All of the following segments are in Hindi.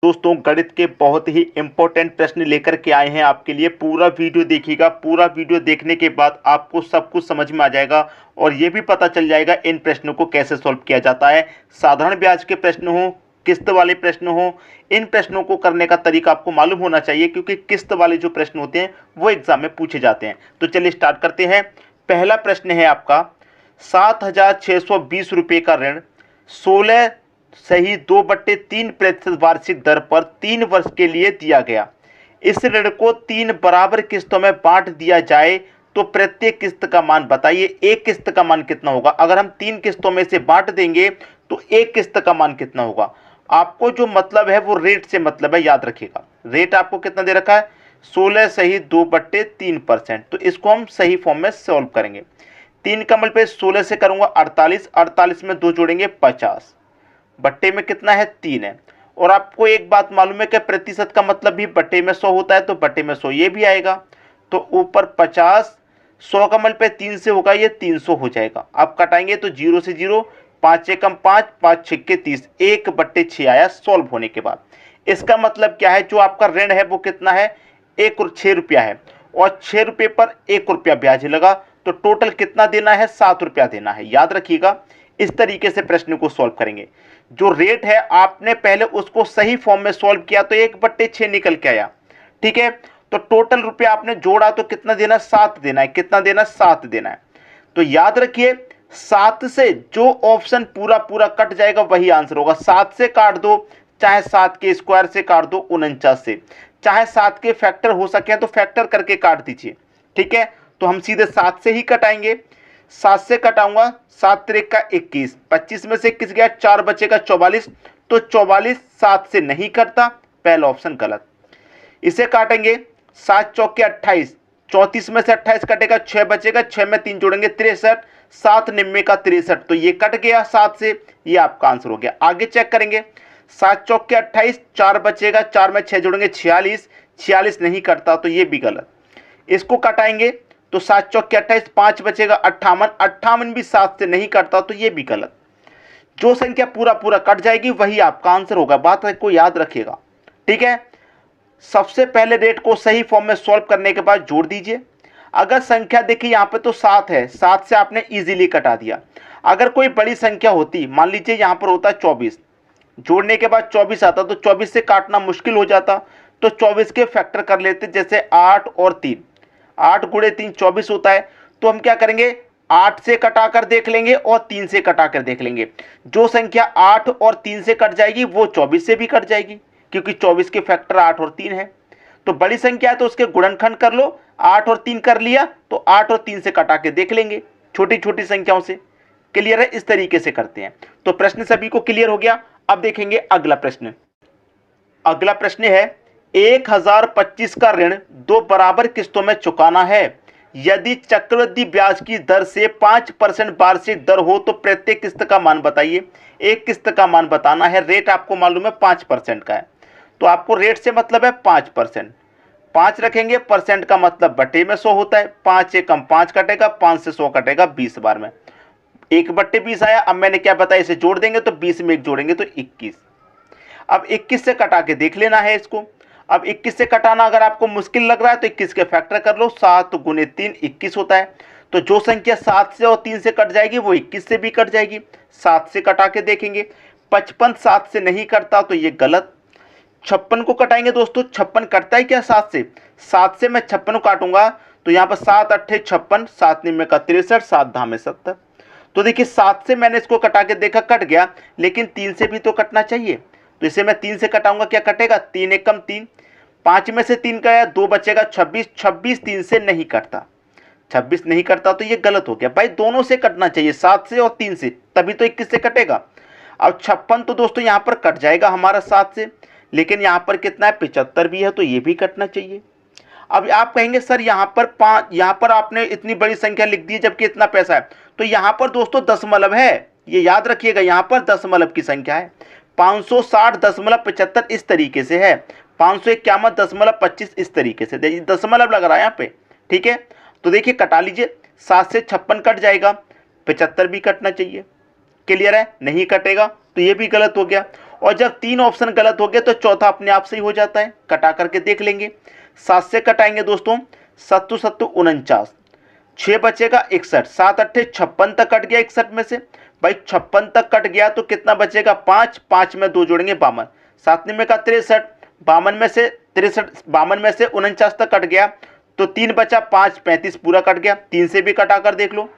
दोस्तों गणित के बहुत ही इंपॉर्टेंट प्रश्न लेकर के आए हैं आपके लिए। पूरा वीडियो देखिएगा। पूरा वीडियो देखने के बाद आपको सब कुछ समझ में आ जाएगा और ये भी पता चल जाएगा इन प्रश्नों को कैसे सॉल्व किया जाता है। साधारण ब्याज के प्रश्न हो, किस्त वाले प्रश्न हो, इन प्रश्नों को करने का तरीका आपको मालूम होना चाहिए, क्योंकि किस्त वाले जो प्रश्न होते हैं वो एग्जाम में पूछे जाते हैं। तो चलिए स्टार्ट करते हैं। पहला प्रश्न है आपका, 7,620 रुपये का ऋण 16 2/3% वार्षिक दर पर 3 वर्ष के लिए दिया गया। इस ऋण को 3 बराबर किस्तों में बांट दिया जाए तो प्रत्येक किस्त का मान बताइए। एक किस्त का मान कितना होगा? अगर हम 3 किस्तों में से बांट देंगे तो एक किस्त का मान कितना होगा? आपको जो मतलब है वो रेट से मतलब है, याद रखिएगा। रेट आपको कितना दे रखा है? 16 2/3%। तो इसको हम सही फॉर्म में सॉल्व करेंगे। 3 का मल्टीप्लाई 16 से करूंगा 48, 48 में 2 जोड़ेंगे 50, बट्टे में कितना है? 3 है। और आपको एक बात मालूम है कि प्रतिशत का मतलब भी बट्टे में 100 होता है, तो बट्टे में 100 ये भी आएगा। तो ऊपर 50, 100 का मल्टीप्लाई 3 से होगा, ये 300 हो जाएगा। आप कटाएंगे तो 0 से 0, 5 एकम 5, 5 छिक्के 30, 1/6 आया सॉल्व होने के बाद। इसका मतलब क्या है? जो आपका ऋण है वो कितना है? 6 रुपया है और 6 रुपये पर 1 रुपया ब्याज लगा, तो टोटल कितना देना है? 7 रुपया देना है। याद रखिएगा, इस तरीके से प्रश्न को सॉल्व करेंगे। जो रेट है आपने पहले उसको सही फॉर्म में सॉल्व किया तो 1/6 निकल के आया, ठीक है। तो टोटल रुपया आपने जोड़ा तो कितना देना? 7 देना है। कितना देना? 7 देना है। तो याद रखिए, 7 से जो ऑप्शन पूरा पूरा कट जाएगा वही आंसर होगा। 7 से काट दो, चाहे 7 के स्क्वायर से काट दो 49 से, चाहे 7 के फैक्टर हो सके तो फैक्टर करके काट दीजिए, ठीक है। तो हम सीधे 7 से ही कटाएंगे। 7 से कटाऊंगा, 7 त्रिक का 21, 25 में से 21 गया, 4 बचेगा 44। तो 44 7 से नहीं कटता, पहला ऑप्शन गलत। इसे काटेंगे, 7 चौके 28, 34 में से 28 कटेगा, 6 बचेगा, 6 में 3 जोड़ेंगे 63, 7 निम्मे का 63, तो ये कट गया 7 से, ये आपका आंसर हो गया। आगे चेक करेंगे, 7 चौके 28, 4 बचेगा, 4 में 6 जोड़ेंगे 46, 46 नहीं कटता, तो ये भी गलत। इसको कटाएंगे तो 7 चौके 28, 5 बचेगा 58, 58 भी 7 से नहीं कटता, तो ये भी गलत। जो संख्या पूरा पूरा कट जाएगी वही आपका आंसर होगा। बात को याद रखिएगा, ठीक है। सबसे पहले रेट को सही फॉर्म में सॉल्व करने के बाद जोड़ दीजिए। अगर संख्या देखिए यहाँ पे तो 7 है, 7 से आपने इजीली कटा दिया। अगर कोई बड़ी संख्या होती, मान लीजिए यहाँ पर होता 24, जोड़ने के बाद 24 आता तो 24 से काटना मुश्किल हो जाता, तो 24 के फैक्टर कर लेते, जैसे 8 और 3, 8 गुणे 3 24 होता है। तो हम क्या करेंगे? 8 से कटाकर देख लेंगे और 3 से कटाकर देख लेंगे। जो संख्या 8 और 3 से कट जाएगी वो 24 से भी कट जाएगी, क्योंकि 24 के फैक्टर 8 और 3 है। तो बड़ी संख्या है तो उसके गुणनखंड कर लो, 8 और 3 कर लिया तो 8 और 3 से कटा के देख लेंगे, छोटी छोटी संख्याओं से। क्लियर है? इस तरीके से करते हैं। तो प्रश्न सभी को क्लियर हो गया। अब देखेंगे अगला प्रश्न। अगला प्रश्न है, 1025 का ऋण 2 बराबर किस्तों में चुकाना है। यदि चक्रवृद्धि ब्याज की दर से 5% वार्षिक दर हो तो प्रत्येक किस्त का मान बताइए। एक किस्त का मान बताना है। रेट आपको मालूम है 5% का है, तो आपको रेट से मतलब है 5%। 5 रखेंगे, परसेंट का मतलब बटे में 100 होता है। 5 एकम 5 कटेगा, 5 से 100 कटेगा 20 बार में, 1/20 आया। अब मैंने क्या बताया, इसे जोड़ देंगे तो 20 में 1 जोड़ेंगे तो 21। अब 21 से कटा के देख लेना है इसको। अब 21 से कटाना अगर आपको मुश्किल लग रहा है तो 21 के फैक्टर कर लो, 7 गुने 3 21 होता है। तो जो संख्या 7 से और 3 से कट जाएगी वो 21 से भी कट जाएगी। 7 से कटा के देखेंगे, 55 7 से नहीं कटता, तो ये गलत। 56 को कटाएंगे दोस्तों, 56 कटता है क्या 7 से? 7 से मैं 56 काटूंगा तो यहाँ पर 7 8 56, 7 निम्न का 63, 7 धाम 70। तो देखिए 7 से मैंने इसको कटा के देखा, कट गया, लेकिन 3 से भी तो कटना चाहिए। तो इसे मैं 3 से कटाऊंगा, क्या कटेगा? 3 एकम 3, 5 में से 3 गया, 2 बचेगा 26, 26 3 से नहीं कटता, 26 नहीं कटता, तो ये गलत हो गया। भाई दोनों से कटना चाहिए, 7 से और 3 से, तभी तो 21 से कटेगा। अब 56 तो दोस्तों यहाँ पर कट जाएगा हमारा 7 से, लेकिन यहाँ पर कितना है? 75 भी है, तो ये भी कटना चाहिए। अब आप कहेंगे सर यहाँ पर 5, यहाँ पर आपने इतनी बड़ी संख्या लिख दी जबकि इतना पैसा है। तो यहाँ पर दोस्तों दशमलव है, ये याद रखिएगा, यहाँ पर दशमलव की संख्या है। 560.75 इस तरीके से है, 551.25 इस तरीके से, देखिए दशमलव लग रहा है यहाँ पे, ठीक है। तो देखिए कटा लीजिए, 7 से 56 कट जाएगा, 75 भी कटना चाहिए। क्लियर है? नहीं कटेगा तो ये भी गलत हो गया। और जब 3 ऑप्शन गलत हो गए तो चौथा अपने आप सही हो जाता है। कटा करके देख लेंगे। 7 से कटाएंगे दोस्तों, 7 7 49, 6 बचेगा 61, 7 8 56 तक कट गया 61 में से। भाई 56 तक कट गया तो कितना बचेगा 5, 5 में 2 जोड़ेंगे 52, 7 में का 63, 52 में से 63, 52 में से 49 तक कट गया तो 3 बचा, 5 35 पूरा कट गया। 3 से भी कटा कर देख लो,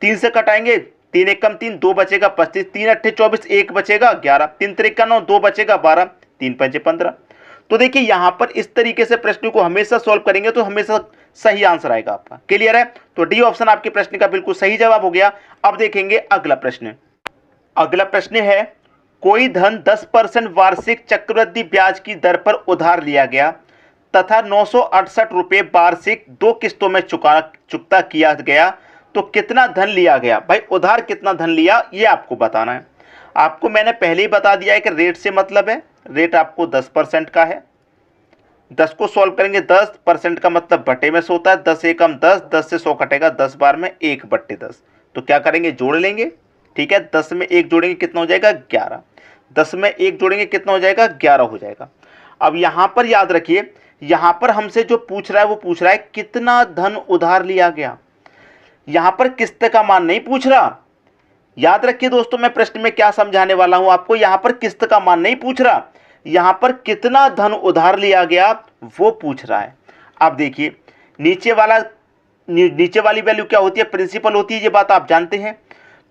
3 से कटाएंगे, 3 1 कम 3, 2 बचेगा 25, 3 8 24, 1 बचेगा 11, 3 3 का 9, 2 बचेगा 12, 3 5 15। तो देखिए यहां पर इस तरीके से प्रश्न को हमेशा सॉल्व करेंगे तो हमेशा सही आंसर आएगा आपका। क्लियर है? तो डी ऑप्शन आपके प्रश्न का बिल्कुल सही जवाब हो गया। अब देखेंगे अगला प्रश्न। अगला प्रश्न है, कोई धन 10% वार्षिक चक्रवृद्धि ब्याज की दर पर उधार लिया गया तथा 968 रुपये वार्षिक 2 किस्तों में चुकता किया गया तो कितना धन लिया गया? भाई उधार कितना धन लिया ये आपको बताना है। आपको मैंने पहले ही बता दिया है कि रेट से मतलब है, रेट आपको 10% का है। 10 को सॉल्व करेंगे, 10% का मतलब बटे में से होता है, 10 एकम 10, 10 से 100 कटेगा, 10 बार में 1/10। तो क्या करेंगे, जोड़ लेंगे। ठीक है, 10 में 1 जोड़ेंगे कितना हो जाएगा 11, 10 में 1 जोड़ेंगे कितना हो जाएगा 11 हो जाएगा। अब यहां पर याद रखिए, यहां पर हमसे जो पूछ रहा है वो पूछ रहा है कितना धन उधार लिया गया। यहां पर किस्त का मान नहीं पूछ रहा। याद रखिए दोस्तों, मैं प्रश्न में क्या समझाने वाला हूं आपको, यहां पर किस्त का मान नहीं पूछ रहा, यहां पर कितना धन उधार लिया गया वो पूछ रहा है। अब देखिए नीचे वाली वैल्यू क्या होती है, प्रिंसिपल होती है, ये बात आप जानते हैं।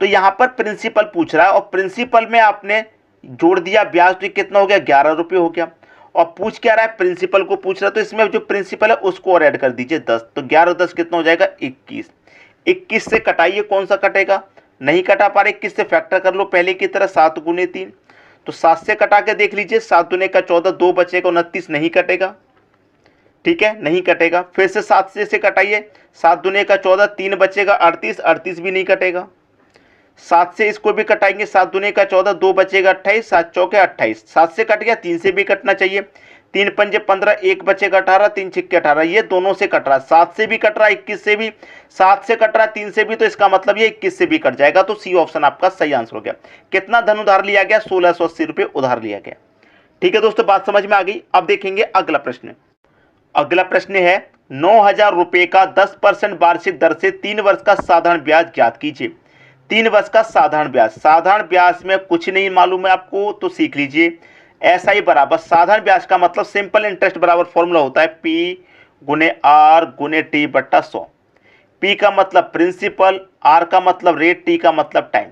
तो यहां पर प्रिंसिपल पूछ रहा है और प्रिंसिपल में आपने जोड़ दिया ब्याज तो कितना हो गया 11 रुपये हो गया। और पूछ क्या रहा है, प्रिंसिपल को पूछ रहा है, तो इसमें जो प्रिंसिपल है उसको और ऐड कर दीजिए 10, तो 11 10 कितना हो जाएगा 21। 21 से कटाइए, कौन सा कटेगा, नहीं कटा पा रहे, 21 से फैक्टर कर लो पहले की तरह, 7 गुने 3, तो 7 से कटा के देख लीजिए, 7 दूने का 14, 2 बचेगा 29, नहीं कटेगा। ठीक है, नहीं कटेगा। फिर से 7 से कटाइए, 7 दूने का 14, 3 बचेगा 38, 38 भी नहीं कटेगा। 7 से इसको भी कटाएंगे, 7 दूने का 14, 2 बचेगा 28, 7 चौके 28, 7 से कट गया, 3 से भी कटना चाहिए, 3 पंजे 15, 1 बचेगा 18, 3 छिक्के 18, ये दोनों से कट रहा, 7 से भी कट रहा, 21 से भी, 7 से कट रहा 3 से भी, तो इसका मतलब ये 21 से भी कट जाएगा। तो सी ऑप्शन आपका सही आंसर हो गया। कितना धन उधार लिया गया, 1680 रुपये उधार लिया गया। ठीक है दोस्तों, बात समझ में आ गई। अब देखेंगे अगला प्रश्न। अगला प्रश्न है, 9000 रुपये का 10% वार्षिक दर से 3 वर्ष का साधारण ब्याज ज्ञात कीजिए। 3 वर्ष का साधारण ब्याज, साधारण ब्याज में कुछ नहीं मालूम है आपको तो सीख लीजिए। SI बराबर, साधारण ब्याज का मतलब सिंपल इंटरेस्ट बराबर फॉर्मूला होता है P गुने R गुने T बट्टा 100। P का मतलब प्रिंसिपल, R का मतलब रेट, T का मतलब टाइम।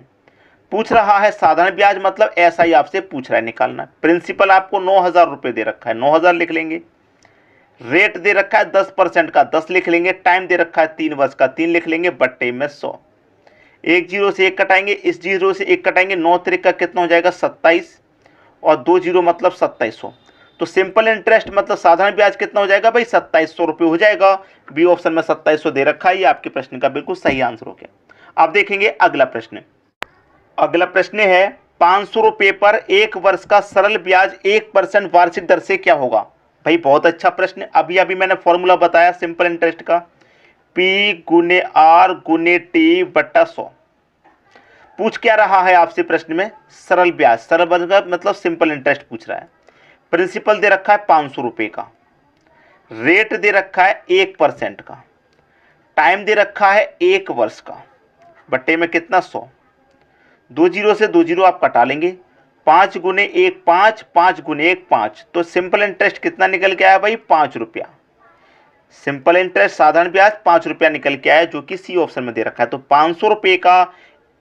पूछ रहा है साधारण ब्याज मतलब SI आपसे पूछ रहा है निकालना। प्रिंसिपल आपको 9000 रुपये दे रखा है, 9000 लिख लेंगे। रेट दे रखा है 10% का, 10 लिख लेंगे। टाइम दे रखा है 3 वर्ष का, 3 लिख लेंगे, बट्टे में 100। एक जीरो से एक कटाएंगे, इस जीरो से एक कटाएंगे, 9 त्रिक का कितना हो जाएगा 27 और 2 जीरो मतलब 2700। तो सिंपल इंटरेस्ट मतलब साधारण ब्याज कितना हो जाएगा भाई 2700 रुपये हो जाएगा। बी ऑप्शन में 2700 दे रखा है, ये आपके प्रश्न का बिल्कुल सही आंसर हो गया। आप देखेंगे अगला प्रश्न। अगला प्रश्न है, 500 रुपये पर 1 वर्ष का सरल ब्याज 1% वार्षिक दर से क्या होगा। भाई बहुत अच्छा प्रश्न। अभी अभी मैंने फॉर्मूला बताया सिंपल इंटरेस्ट का, P गुने R गुने T बट्टा 100। पूछ क्या रहा है आपसे प्रश्न में, सरल ब्याज, सरल मतलब सिंपल इंटरेस्ट पूछ रहा है। प्रिंसिपल दे रखा है 500 रुपये का, रेट दे रखा है 1% का, टाइम दे रखा है 1 वर्ष का, बट्टे में कितना 100। 2 जीरो से 2 जीरो आप कटा लेंगे, 5 गुने 1 5, 5 गुने 1 5, तो सिंपल इंटरेस्ट कितना निकल के आया भाई 5 रुपया। सिंपल इंटरेस्ट साधारण ब्याज 5 रुपया निकल के आया, जो कि सी ऑप्शन में दे रखा है। तो 500 रुपये का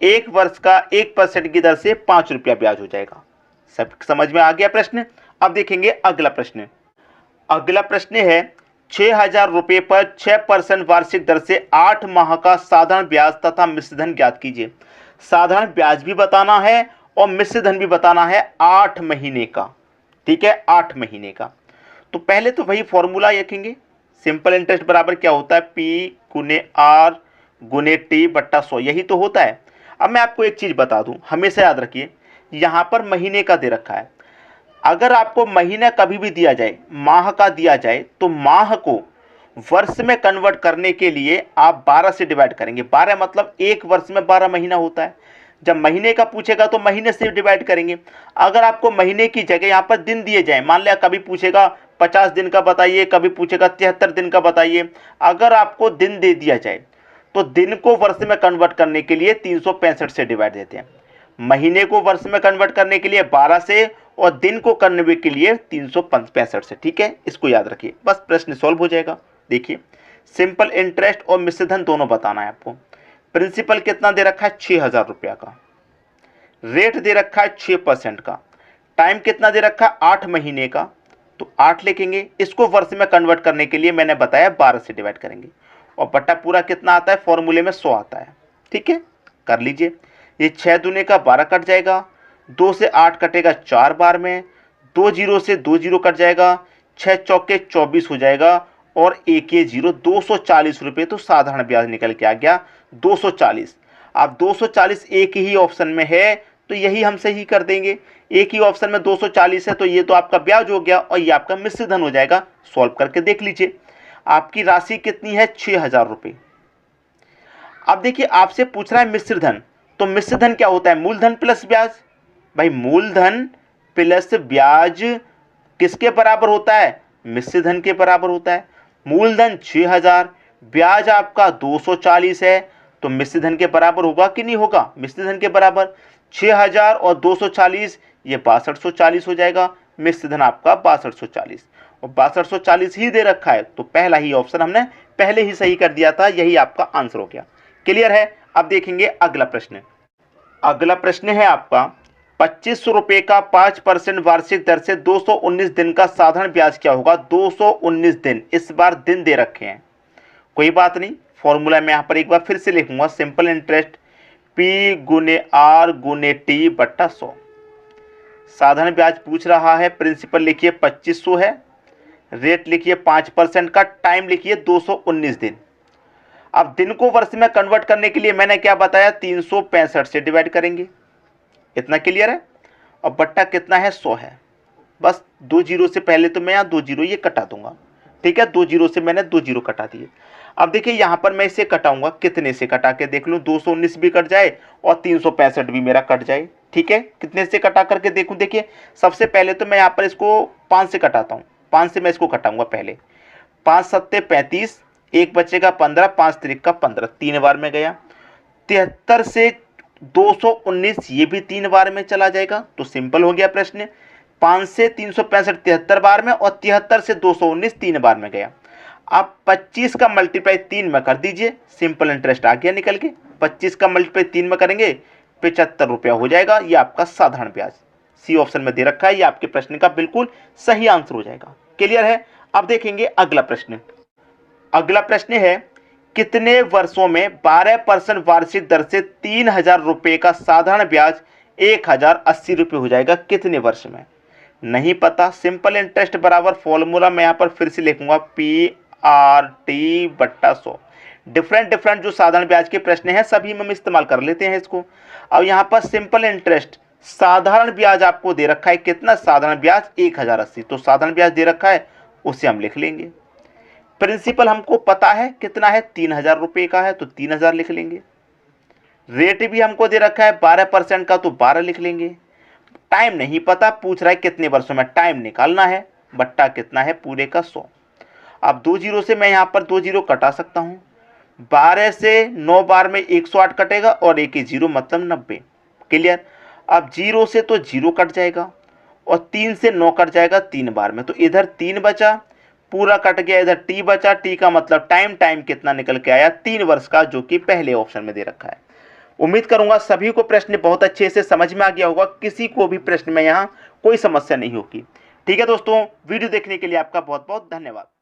1 वर्ष का 1% की दर से 5 रुपया ब्याज हो जाएगा। सब समझ में आ गया प्रश्न। अब देखेंगे अगला प्रश्न। अगला प्रश्न है, 6000 रुपये पर 6% वार्षिक दर से 8 माह का साधारण ब्याज तथा मिश्र धन ज्ञात कीजिए। साधारण ब्याज भी बताना है और मिश्र धन भी बताना है 8 महीने का। ठीक है, 8 महीने का। तो पहले तो वही फॉर्मूला लिखेंगे, सिंपल इंटरेस्ट बराबर क्या होता है P गुने R गुने T बट्टा 100, यही तो होता है। अब मैं आपको एक चीज़ बता दूं, हमेशा याद रखिए, यहाँ पर महीने का दे रखा है। अगर आपको महीना कभी भी दिया जाए, माह का दिया जाए, तो माह को वर्ष में कन्वर्ट करने के लिए आप 12 से डिवाइड करेंगे। 12 मतलब 1 वर्ष में 12 महीना होता है। जब महीने का पूछेगा तो महीने से डिवाइड करेंगे। अगर आपको महीने की जगह यहाँ पर दिन दिए जाए, मान लिया कभी पूछेगा 50 दिन का बताइए, कभी पूछेगा 73 दिन का बताइए, अगर आपको दिन दे दिया जाए तो दिन को वर्ष में कन्वर्ट करने के लिए 365 से डिवाइड देते हैं, महीने को वर्ष में कन्वर्ट करने के लिए 12 से, और दिन को करने के लिए 365 से। ठीक है, इसको याद रखिए, बस प्रश्न सॉल्व हो जाएगा। देखिए, सिंपल इंटरेस्ट और मिश्र धन दोनों बताना है आपको। प्रिंसिपल कितना दे रखा है, 6000 रुपया का, रेट दे रखा है 6% का, टाइम कितना दे रखा है 8 महीने का, तो 8 लिखेंगे। इसको वर्ष में कन्वर्ट करने के लिए मैंने बताया 12 से डिवाइड करेंगे, और बट्टा पूरा कितना आता है, फॉर्मूले में 100 आता है। ठीक है, कर लीजिए। ये 6 दूने का 12 कट जाएगा, 2 से 8 कटेगा 4 बार में, 2 जीरो से 2 जीरो कट जाएगा, 6 चौके 24 हो जाएगा, और 1 ये जीरो 240 रुपये, तो साधारण ब्याज निकल के आ गया 240। अब 240 एक ही ऑप्शन में है तो यही हम सही कर देंगे। एक ही ऑप्शन में 240 है तो ये तो आपका ब्याज हो गया और ये आपका मिश्र धन हो जाएगा। सॉल्व करके देख लीजिए, आपकी राशि कितनी है, 6000 रुपये। अब देखिए, आपसे पूछ रहा है मिश्र धन, तो मिश्र धन क्या होता है, मूलधन प्लस ब्याज। भाई मूलधन प्लस ब्याज किसके बराबर होता है, मिश्र धन के बराबर होता है। मूलधन 6000, ब्याज आपका 240 है, तो मिश्र धन के बराबर होगा कि नहीं होगा, मिश्र धन के बराबर। 6000 और 240 ये 6240 हो जाएगा, मिश्र धन आपका 6240, और 6240 ही दे रखा है, तो पहला ही ऑप्शन हमने पहले ही सही कर दिया था, यही आपका आंसर हो गया। क्लियर है। अब देखेंगे अगला प्रश्न। अगला प्रश्न है आपका 2500 रुपये का 5% वार्षिक दर से 219 दिन का साधारण ब्याज क्या होगा। 219 दिन, इस बार दिन दे रखे हैं, कोई बात नहीं, फॉर्मूला मैं यहाँ पर एक बार फिर से लिखूंगा, सिंपल इंटरेस्ट P गुने R गुने T बट्टा 100। साधारण ब्याज पूछ रहा है, प्रिंसिपल लिखिए 2500 है, रेट लिखिए 5% का, टाइम लिखिए 219 दिन। अब दिन को वर्ष में कन्वर्ट करने के लिए मैंने क्या बताया, 365 से डिवाइड करेंगे, इतना क्लियर है। और बट्टा कितना है, 100 है। बस 2 जीरो से पहले तो मैं यहाँ 2 जीरो ये कटा दूंगा। ठीक है, 2 जीरो से मैंने 2 जीरो कटा दिए। अब देखिए यहाँ पर मैं इसे कटाऊंगा, कितने से कटा के देख लूँ, 219 भी कट जाए और 365 भी मेरा कट जाए। ठीक है, कितने से कटा करके देखूँ। देखिए, सबसे पहले तो मैं यहाँ पर इसको 5 से कटाता हूँ, 5 से मैं इसको कटाऊंगा पहले। 5 सत्ते 35, एक बचेगा 15, 5 तिरिक 15, 3 बार में गया। 73 से 219 ये भी 3 बार में चला जाएगा, तो सिंपल हो गया प्रश्न। 5 से 365 73 बार में, और 73 से 219 3 बार में गया। आप 25 का मल्टीप्लाई 3 में कर दीजिए, सिंपल इंटरेस्ट आ गया निकल के। 25 का मल्टीप्लाई 3 में करेंगे 75 रुपया हो जाएगा, ये आपका साधारण ब्याज सी ऑप्शन में दे रखा है, ये आपके प्रश्न का बिल्कुल सही आंसर हो जाएगा। क्लियर है। अब देखेंगे अगला प्रश्न। अगला प्रश्न है, कितने वर्षों में 12% वार्षिक दर से 3000 रुपये का साधारण ब्याज 1080 रुपये हो जाएगा, कितने वर्ष में। नहीं पता, सिंपल इंटरेस्ट बराबर फॉर्मूला मैं यहाँ पर फिर से लिखूंगा, PRT बट्टा 100। डिफरेंट जो साधारण ब्याज के प्रश्न हैं सभी में हम इस्तेमाल कर लेते हैं इसको। अब यहाँ पर सिंपल इंटरेस्ट साधारण ब्याज आपको दे रखा है, कितना साधारण ब्याज 1080, तो साधारण ब्याज दे रखा है उसे हम लिख लेंगे। प्रिंसिपल हमको पता है कितना है, 3000 रुपये का है, तो 3000 लिख लेंगे। रेट भी हमको दे रखा है 12% का, तो 12 लिख लेंगे। टाइम नहीं पता, पूछ रहा है कितने वर्षों में, टाइम निकालना है, बट्टा कितना है पूरे का 100। अब 2 जीरो से मैं यहाँ पर 2 जीरो कटा सकता हूँ। 12 से 9 बार में 108 कटेगा, और 1 जीरो मतलब 90। क्लियर। अब 0 से तो 0 कट जाएगा, और 3 से 9 कट जाएगा 3 बार में, तो इधर 3 बचा, पूरा कट गया, इधर T बचा। T का मतलब टाइम कितना निकल के आया, 3 वर्ष का, जो कि पहले ऑप्शन में दे रखा है। उम्मीद करूंगा सभी को प्रश्न बहुत अच्छे से समझ में आ गया होगा, किसी को भी प्रश्न में यहाँ कोई समस्या नहीं होगी। ठीक है दोस्तों, वीडियो देखने के लिए आपका बहुत बहुत धन्यवाद।